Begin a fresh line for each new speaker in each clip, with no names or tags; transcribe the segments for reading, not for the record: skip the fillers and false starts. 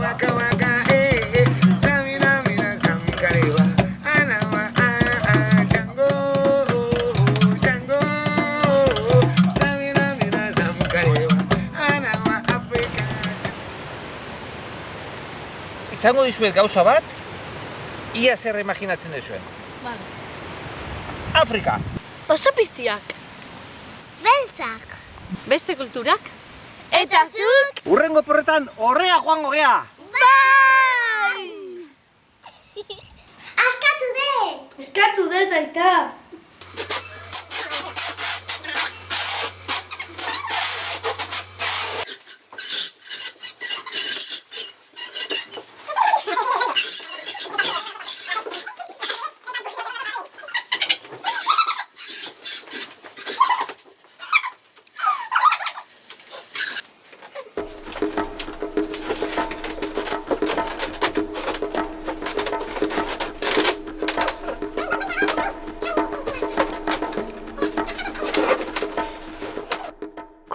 waka waka Samina mina samkarewa Anawa Django Django Samina mina samkarewa Anawa Afrika. Izango dizuet gauza bat, ia zer imaginatzen duzuen. Afrika.
Oso piztiak.
Beltzak.
Beste kulturak. Eta zuk?
Urrengo porretan horrea joango gea.
Bai!
Askatu dut!
Eskatu dut, aita.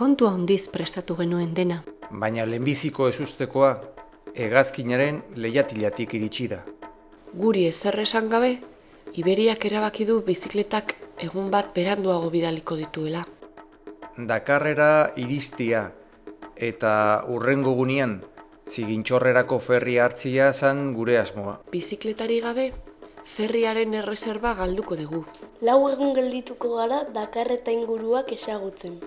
Kontu handiz prestatu genuen dena.
Baina lehenbiziko ezustekoa hegazkinaren leihatilatik iritsi da.
Guri ezer esan gabe, Iberiak erabaki du bizikletak egun bat beranduago bidaliko dituela.
Dakarrera iristia eta urrengo gunean Zigintxorrerako ferria hartzia zan gure asmoa.
Bizikletari gabe, ferriaren erreserba galduko dugu.
4 egun geldituko gara Dakar eta inguruak ezagutzen.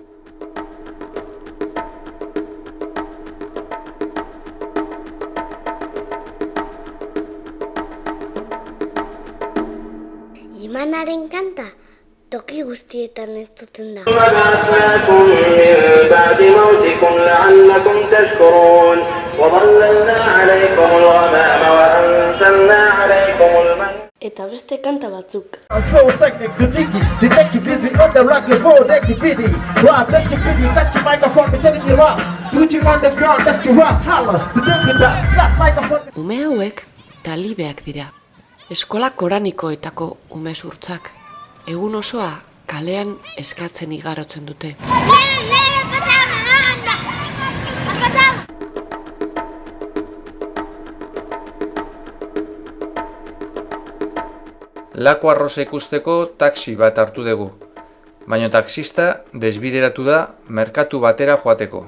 Imanaren kanta toki guztietan entzuten da.
Eta beste kanta batzuk.
Ume hauek talibeak dira. Eskola koranikoetako umezurtzak. Egun osoa kalean eskatzen igarotzen dute.
Lako arroza ikusteko taxi bat hartu dugu, baina taxista desbideratu da merkatu batera joateko.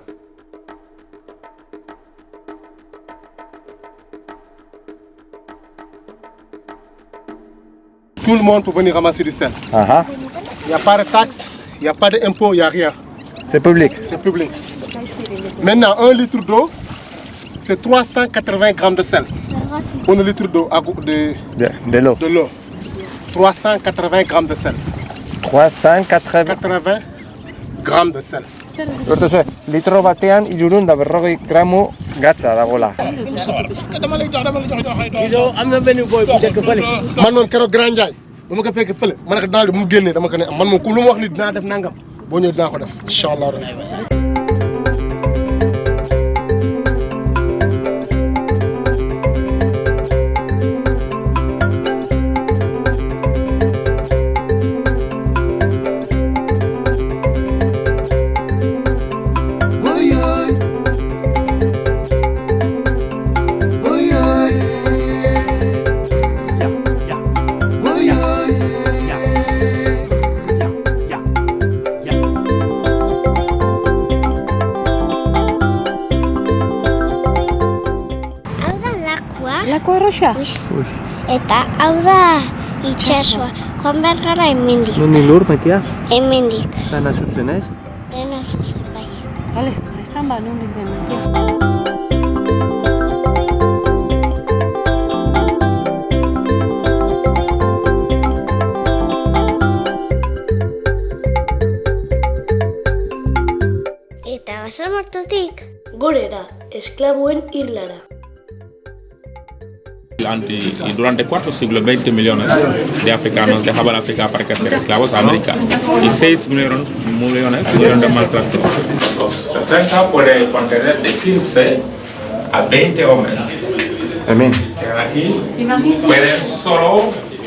Tout le monde peut venir ramasser du sel. Il n'y a pas de taxe, il n'y a pas d'impôt, il n'y a rien.
C'est public.
C'est public. Maintenant, 1 litre d'eau, c'est 380 grammes de sel. 1 litre d'eau
De l'eau.
de l'eau. 380 grammes de sel.
380.
80 grammes de sel.
Hortze, litro batean 340 gramu gatza dagoela.
Man moom keroog Grand Ndiaye ba ma ko fekk fële ma ne ko daal mu génnee dama ko ne man moom ku lu ma wax ni dinaa def nangam boo ñëwee dinaa ko def incha allah rabbi.
Lako arroxa? Eta hau da itxasoa. Joan behar gara hemendik.
Nondi lur, maitea?
Hemendik.
Dana zuzen, ez?
Dena zuzen, bai.
Bale, esan ba, nondik den.
Eta basamortutik?
Gorera, esklabuen irlara.
Y durante 4 siglos, 20 millones de africanos dejaban África para ser esclavos a América y 6 millones murieron de maltrato. Los 60 puede contener de 15 a 20 hombres.
Hemen.
Llegan aquí, pueden solo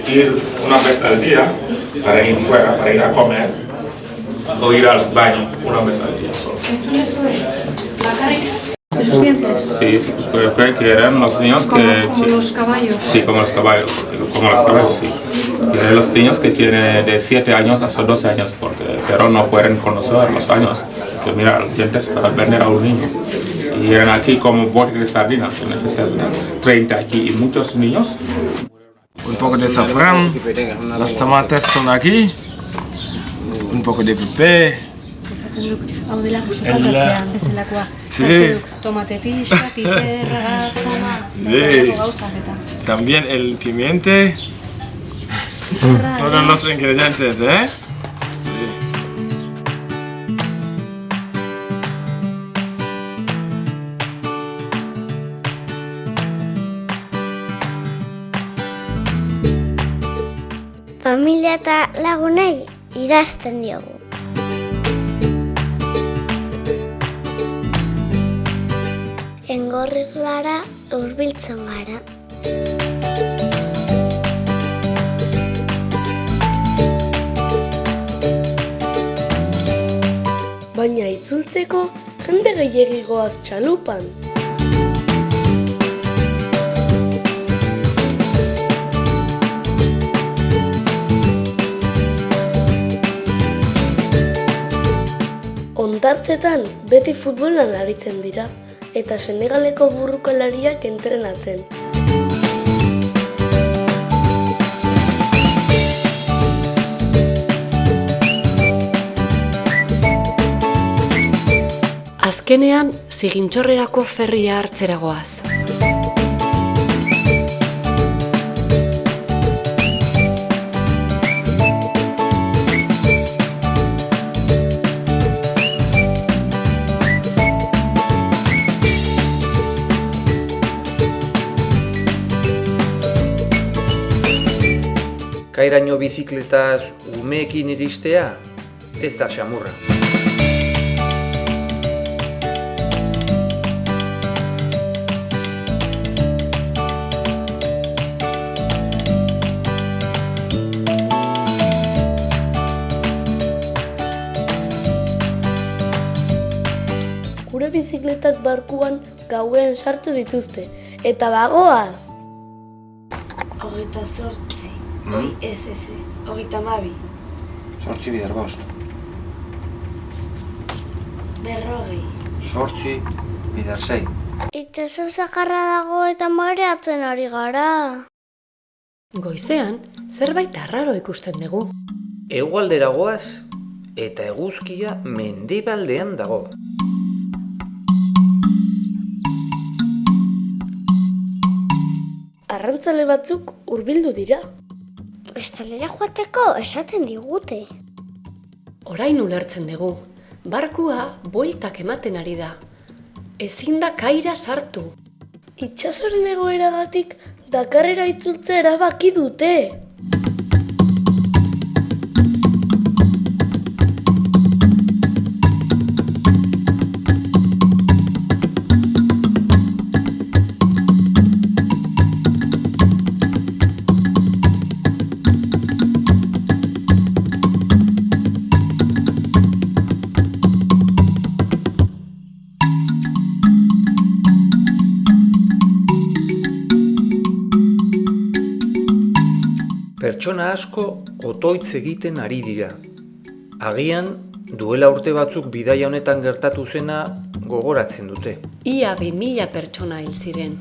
ir una vez al día para ir fuera, para ir a comer o ir al baño una vez al día solo. Sí, creo que eran los niños que...
Como los caballos.
Sí, como los caballos, sí. Y eran los niños que tienen de 7 años hasta 12 años, pero no pueden conocer los años que miran los dientes para vender a un niño. Y eran aquí como botes de sardinas, en ese celda, 30 aquí, y muchos niños.
Un poco de safrán, los tomates son aquí, un poco de pepé.
Hau dela sukaldatzea bezalakoa.
Sí.
Tomate pixka, piperra, gatzona,
Sí.
gauzak eta.
También el pimiente. Todos los ingredientes, ¿eh? Sí.
Familia eta lagunei idazten diogu. Engorrizlara hurbiltzen gara.
Baina itzultzeko jende gehiegi goaz txalupan. Hondartzetan beti futbolan aritzen dira, eta Senegaleko burrukalariak entrenatzen.
Azkenean, Zigintxorrerako ferria hartzera goaz.
Kairaino bizikletaz umeekin iristea, ez da xamurra.
Gure bizikletak barkuan gauean sartu dituzte, eta bagoaz! 28, oi ez, 32.
8 bider bost.
40.
8 bider 6.
Itxaso zakarra dago eta mareatzen ari gara.
Goizean, zerbait arraro ikusten dugu.
Hegoaldera goaz, eta eguzkia mendebaldean dago.
Arrantzale batzuk hurbildu dira.
Bestalera joateko esaten digute.
Orain ulertzen dugu, barkua bueltak ematen ari da. Ezin da kaira sartu.
Itxasoren egoeragatik Dakarrera itzultzea erabaki dute.
Pertsona asko otoitz egiten ari dira. Agian, duela urte batzuk bidaia honetan gertatu zena gogoratzen dute.
Ia 2000 pertsona hil ziren.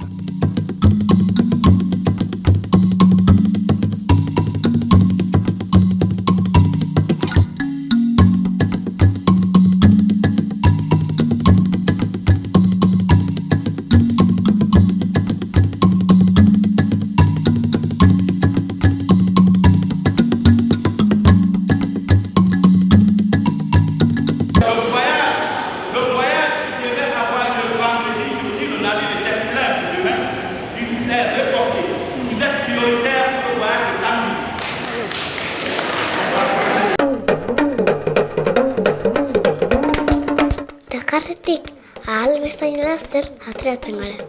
Dakarretik ahal bezain laster ateratzen gara.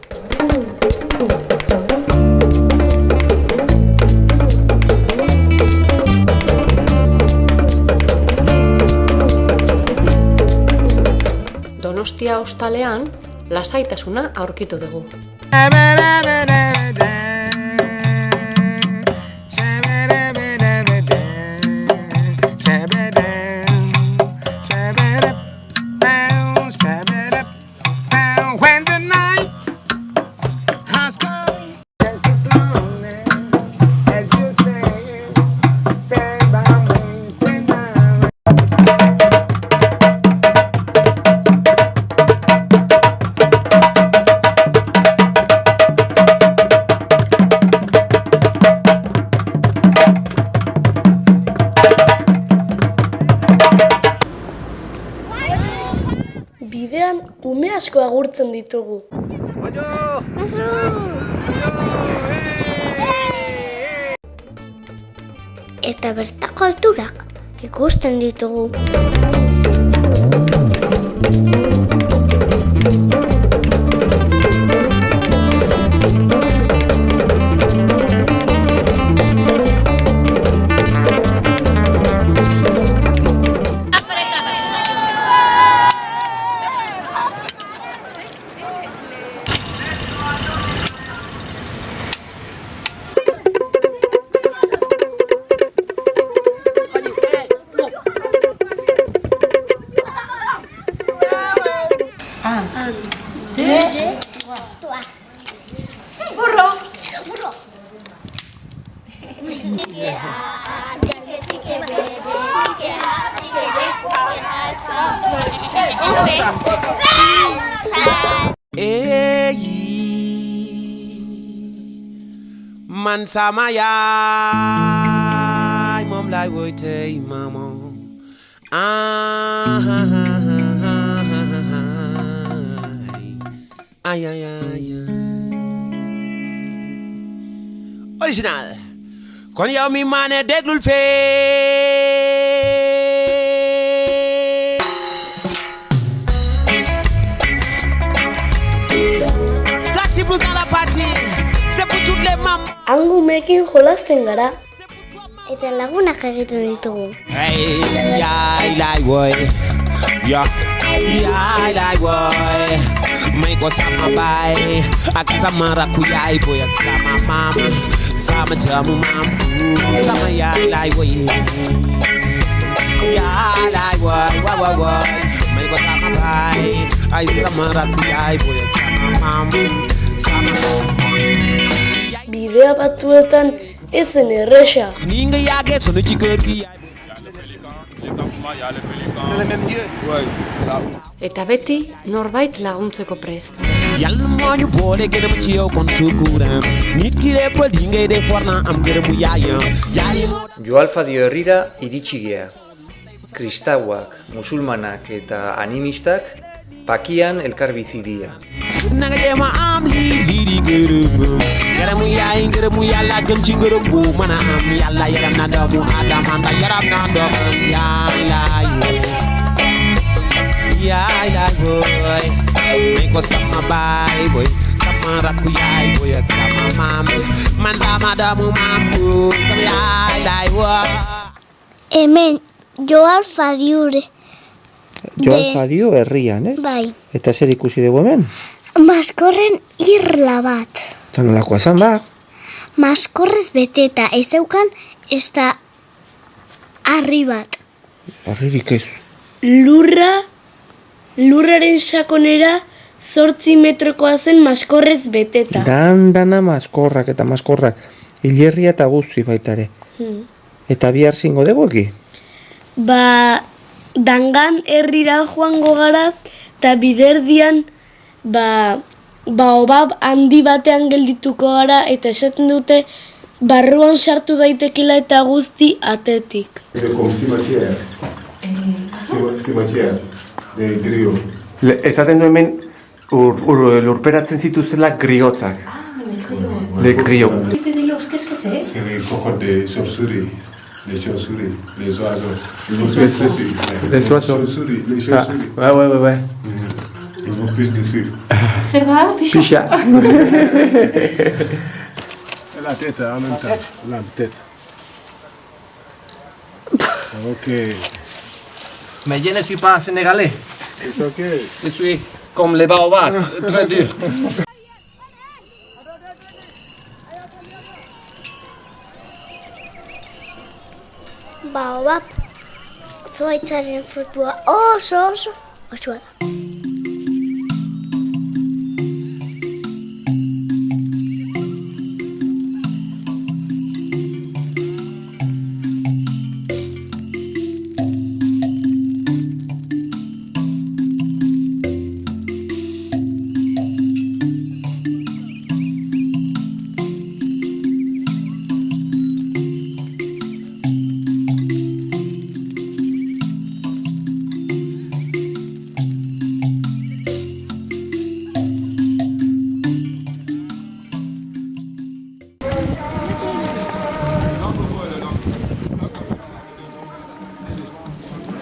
Donostia ostalean, lasaitasuna aurkitu dugu.
Bidean ume asko agurtzen ditugu.
Eta bertako alturak ikusten ditugu.
Man sama yaay moom laay woy tey mama ay ay ay original kon yow mi maane déglul fee Taxi Blues dans la partie c'est pour toutes les mamans
Hangumeekin jolasten gara.
Eta lagunak egiten ditugu.
Hey, yaay laay woy ya yaay laay woy may ko sama baay ak sama rakku yaay boy ak sama mama sama jamu mam sama yaay laay woy yaay laay woy woy woy may ko sama baay ay sama rakku yaay boy ak sama mama sama
Bidea batzuetan ezen erresa.
ni nga yàggee sonu ci kër gi
Eta beti norbait laguntzeko prest.
Yàlla moo ñu boole gërëm ci yow kon sukuram nit ki lépp li ngay def war naa am gërëmu yaayam
Joalfadio herrira iritsi gea. Kristauak, musulmanak eta animistak pakian elkar bizi dira.
nanga jéema am lii di gërëm gërëmu yaay gërëmu yàlla gën ci gërëm bu mën a am yàlla yaram na doomu Adama ndax yaram na doomu yàlla yaay laay boy may ko sama baay boy sama rakku yaay boy ak sama maam man sama doomu maam sama yaay laay boy
Hemen, Joalfadiure.
Joalfadio herrian,
Bai.
Eta zer ikusi dugu hemen?
Maskorren irla bat.
Eta nolakoa zan ba?
Maskorrez beteta ez zeukan ez da harri bat.
Harririk ez.
Lurraren sakonera 8 metrokoa zen maskorrez beteta.
Dana maskorrak eta maskorrak. Hilerria eta guzti baitare. Eta bihar zingo dugu eki?
Ba, dangan herrira joango gara, eta biderdian, obab handi batean geldituko gara, eta esaten dute, barruan sartu daitekela eta guzti atetik.
Esaten du hemen lurperatzen zituzela griotzak. Le griot.
Qu'est-ce que c'est?
C'est les cocottes de chauves-souris. Les chauves-souris, les oiseaux.
Les oiseaux.
Les chauves-souris.
Ouais.
Ils vont plus dessus.
C'est vrai,
Picha.
La tête en même temps. La tête. Ok.
Mais je ne suis pas sénégalais.
C'est ok.
Je suis
Comme les baobabs, très dur.
Baobab, zuaitzaren frutua oso da.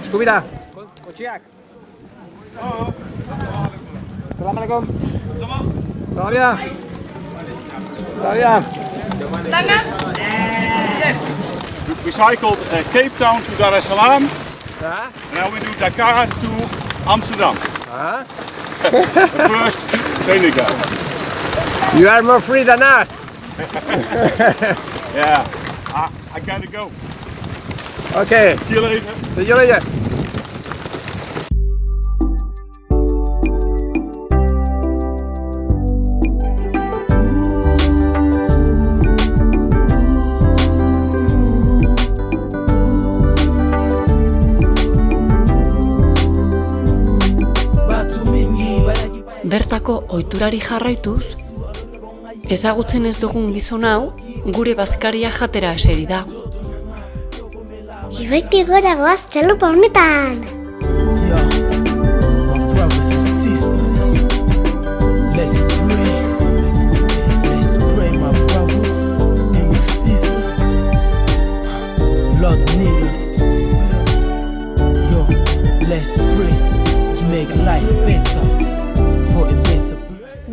Scubida, Kochiak. Salam alaikum. Ça va bien? Ça va bien?
Yes. We cycled Cape Town to Dar es Salaam.
Yeah.
Now we do Dakar to Amsterdam.
The
first training guy.
You are more free than us.
Yeah, I gotta go.
Okay.
See you later.
See you later.
Bertako ohiturari jarraituz, ezagutzen ez dugun gizon hau gure bazkaria jatera eseri da.
Ibaitik gora goaz txalupa honetan!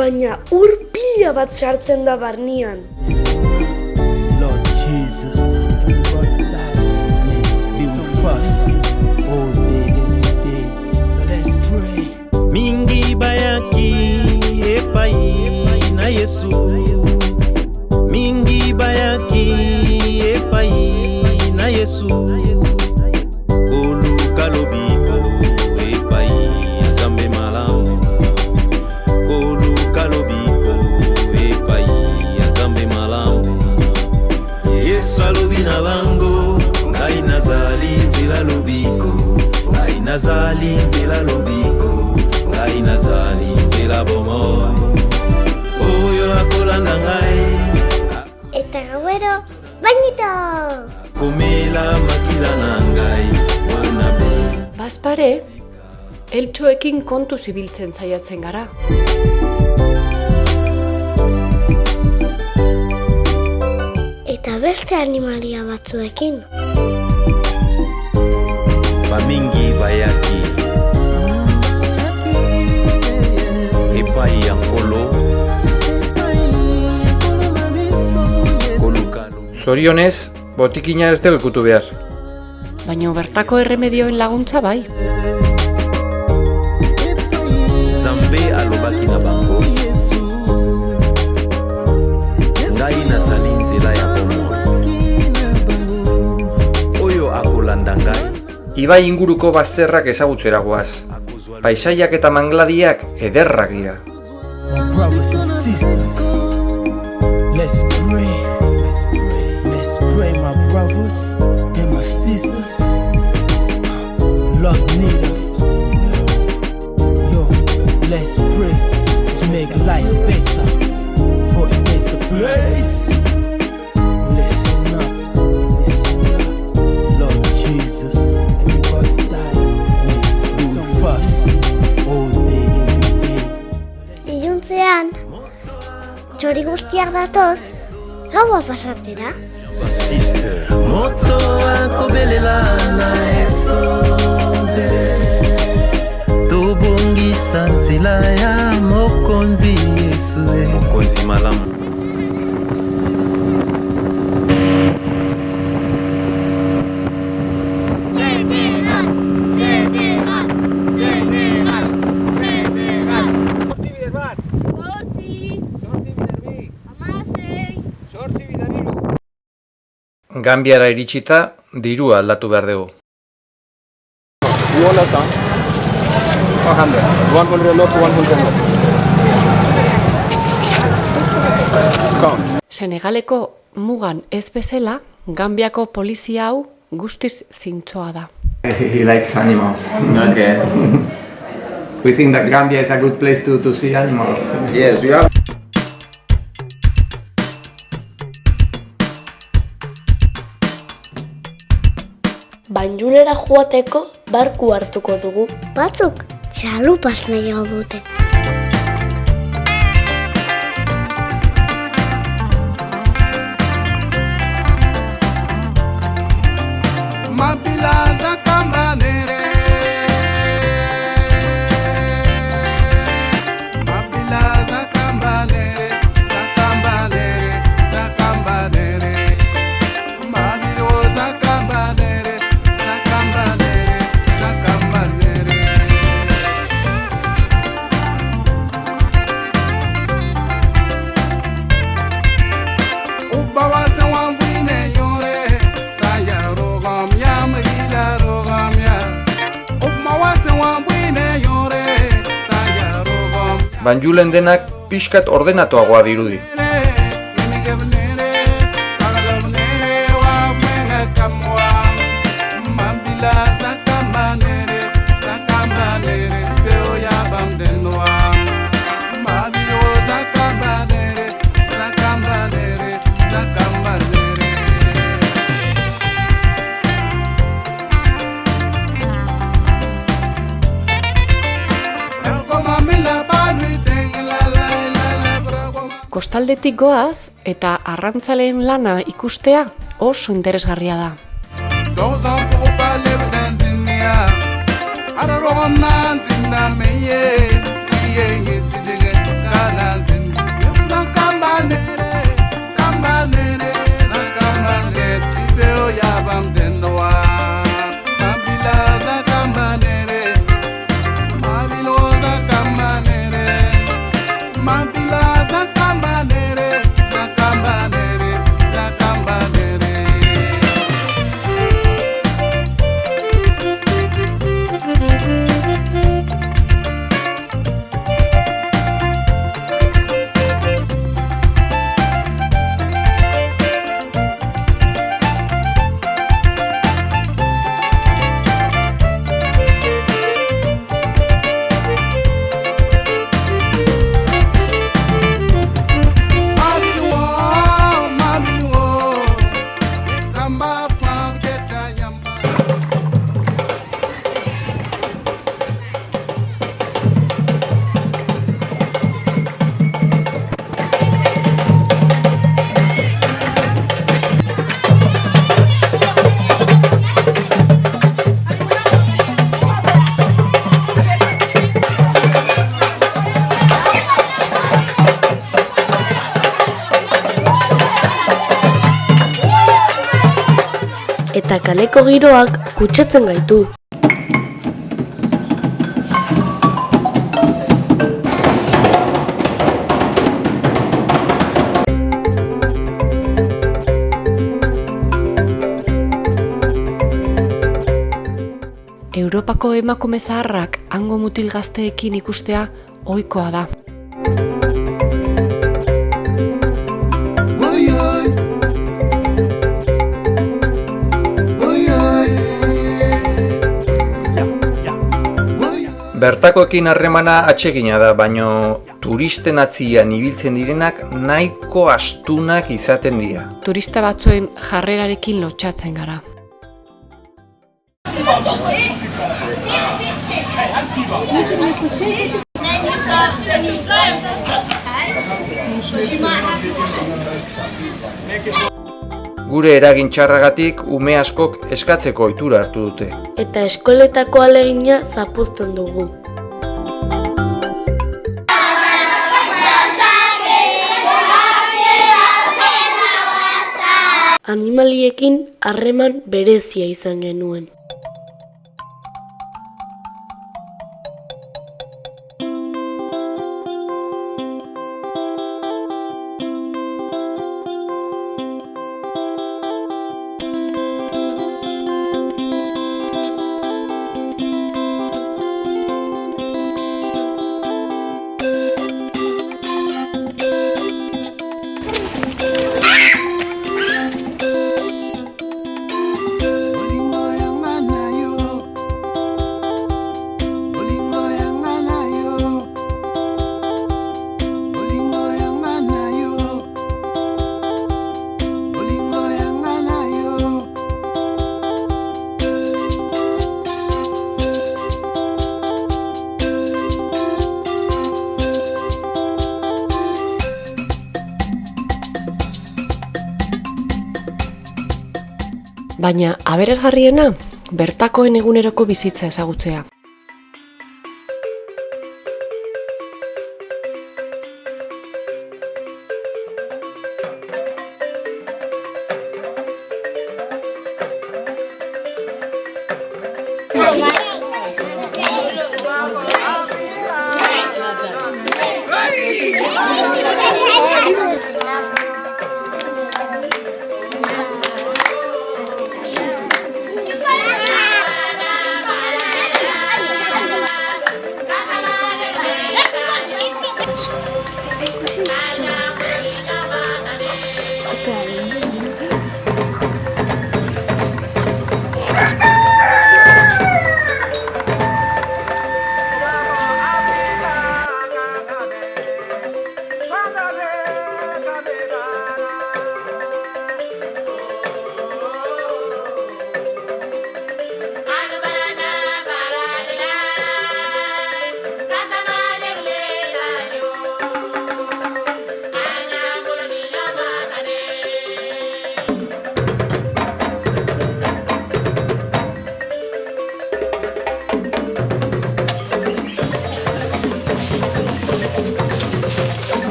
Baina ur pila bat sartzen da barnian.
Lord Jesus, everybody's dying. Be with us all day, every day. Let's pray. Mingi bayaki epai na Yesu. Mingi bayaki epai na Yesu. Koluka lobiko epai nzambe malamu. Koluka lobiko epai nzambe malamu. Yesu alobi na bango ngai nazali nzela lobiko. Ngai nazali nzela lobiko. Ngai nazali nzela bomoi. Oyo akolanda ngai.
Eta gauero, bainito!
Komela makila na ngai. Onabe.
Bazpare, eltxoekin kontu zibiltzen saiatzen gara.
Eta beste animalia batzuekin.
Bamingi bayaki. Epai ankolo.
Zorionez, botikina ez delkutu behar.
Baina bertako erremedioen laguntza bai.
Zambe alobaki na bango. Ngai nazali nzela ya bomoi. Oyo akolanda ngai.
Ibai inguruko bazterrak ezagutzera goaz. Paisaiak eta mangladiak ederrak dira.
Brothers and sisters, let's pray. Let's pray, my brothers and my sisters. Lord need us. Yo, let's pray to make life better for a better place. Listen up, Lord Jesus. Everybody's dying. Be with us all day, every day.
Iluntzean, txori guztiak datoz, gaua pasatera.
Motoa kobelela na esonde. Tobongisa nzela ya mokonzi Yesu. Mokonzi malamu.
Senegal, Senegal, Senegal, Senegal.
Gambiara iritsita, dirua aldatu behar dugu.
You understand? 100. 100 not 100 not. Count.
Senegaleko mugan ez bezala, Gambiako polizia hau guztiz zintzoa da.
He likes animals.
Okay.
We think that Gambia is a good place to see animals.
Yes, we have.
Banjulera joateko barku hartuko dugu.
Batzuk txalupaz nahiago dute.
Banjulen denak pixkat ordenatuagoa dirudi.
Kostaldetik goaz eta arrantzaleen lana ikustea oso interesgarria da.
Eta kaleko giroak kutsatzen gaitu.
Europako emakume zaharrak hango mutil gazteekin ikustea ohikoa da.
Bertakoekin harremana atsegina da, baino turisten atzian ibiltzen direnak nahiko astunak izaten dira.
Turista batzuen jarrerarekin lotsatzen gara.
Gure eragin txarragatik ume askok eskatzeko ohitura hartu dute.
Eta eskoletako ahalegina zapuzten dugu. Animaliekin harreman berezia izan genuen.
Baina aberasgarriena, bertakoen eguneroko bizitza ezagutzea.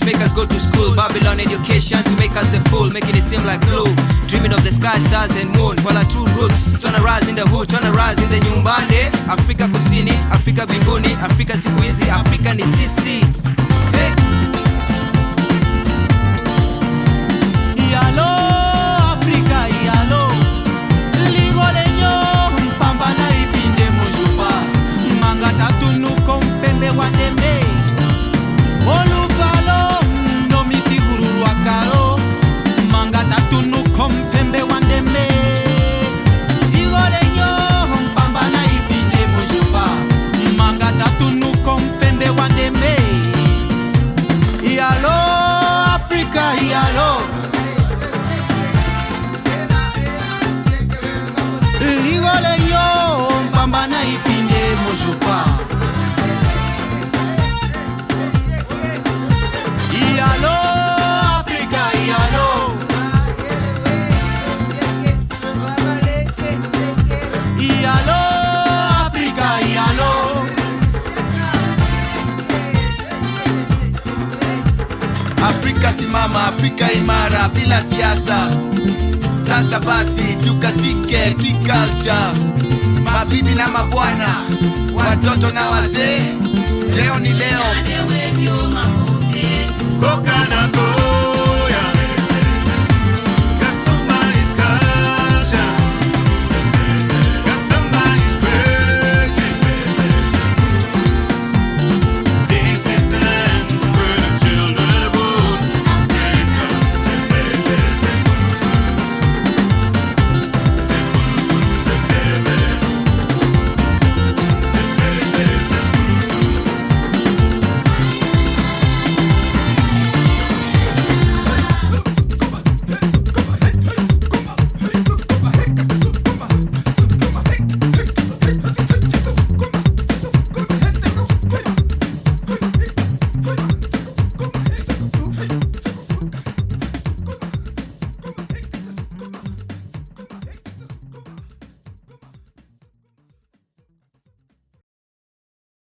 Make us go to school, Babylon education to make us the fool, making it seem like glue. Dreaming of the sky, stars and moon, while our true roots tryna rise in the hood, tryna rise in the nyumbani. Afrika kusini, Afrika binguni, Afrika siku hizi, Afrika ni sisi. Hey. Iyalo, Afrika iyalo, ligolenyo, mpamba na ipinde mujupa, manga tatu nuko mpembe wademe. Oluvalo no mikiguru wakaro manga tatu nuko mpembe wandeme igole nyo mpamba na ipinde mujupa manga tatu nuko Afrika simama, Afrika imara bila siasa. Sasa basi tukatike kiculture, mabibi na mabwana, watoto na wazee,